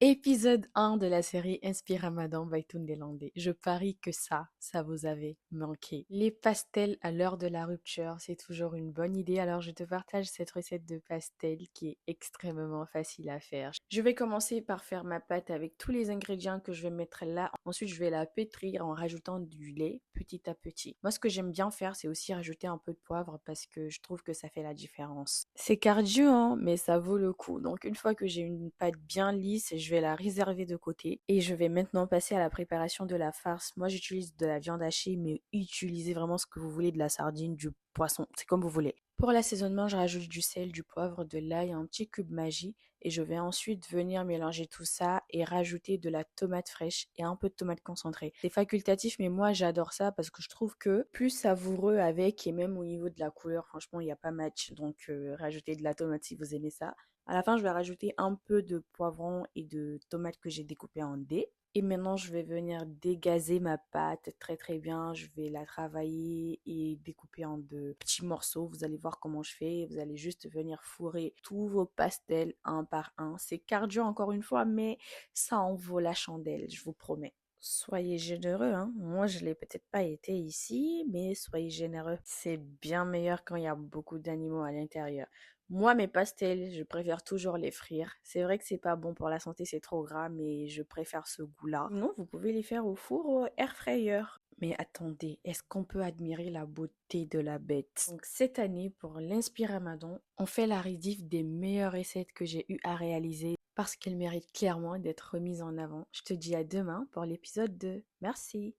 Épisode 1 de la série Inspire Ramadan by Tundelandé. Je parie que ça vous avait manqué. Les pastels à l'heure de la rupture, c'est toujours une bonne idée. Alors je te partage cette recette de pastel qui est extrêmement facile à faire. Je vais commencer par faire ma pâte avec tous les ingrédients que je vais mettre là. Ensuite, je vais la pétrir en rajoutant du lait petit à petit. Moi, ce que j'aime bien faire, c'est aussi rajouter un peu de poivre parce que je trouve que ça fait la différence. C'est cardio, hein, mais ça vaut le coup. Donc, une fois que j'ai une pâte bien lisse, je vais la réserver de côté. Et je vais maintenant passer à la préparation de la farce. Moi, j'utilise de la viande hachée, mais utilisez vraiment ce que vous voulez, de la sardine, du poisson, c'est comme vous voulez. Pour l'assaisonnement, je rajoute du sel, du poivre, de l'ail, un petit cube magie et je vais ensuite venir mélanger tout ça et rajouter de la tomate fraîche et un peu de tomate concentrée. C'est facultatif, mais moi j'adore ça parce que je trouve que plus savoureux avec et même au niveau de la couleur, franchement, il n'y a pas match. Donc rajoutez de la tomate si vous aimez ça. À la fin, je vais rajouter un peu de poivron et de tomates que j'ai découpées en dés. Et maintenant, je vais venir dégazer ma pâte très très bien. Je vais la travailler et découper en de petits morceaux. Vous allez voir comment je fais. Vous allez juste venir fourrer tous vos pastels un par un. C'est cardio encore une fois, mais ça en vaut la chandelle, je vous promets. Soyez généreux, hein. Moi, je l'ai peut-être pas été ici, mais soyez généreux. C'est bien meilleur quand il y a beaucoup d'animaux à l'intérieur. Moi, mes pastels, je préfère toujours les frire. C'est vrai que c'est pas bon pour la santé, c'est trop gras, mais je préfère ce goût-là. Non, vous pouvez les faire au four ou au air fryer. Mais attendez, est-ce qu'on peut admirer la beauté de la bête? Donc cette année, pour l'Inspire Ramadan, on fait la rediff des meilleures recettes que j'ai eu à réaliser parce qu'elles méritent clairement d'être remises en avant. Je te dis à demain pour l'épisode 2. Merci.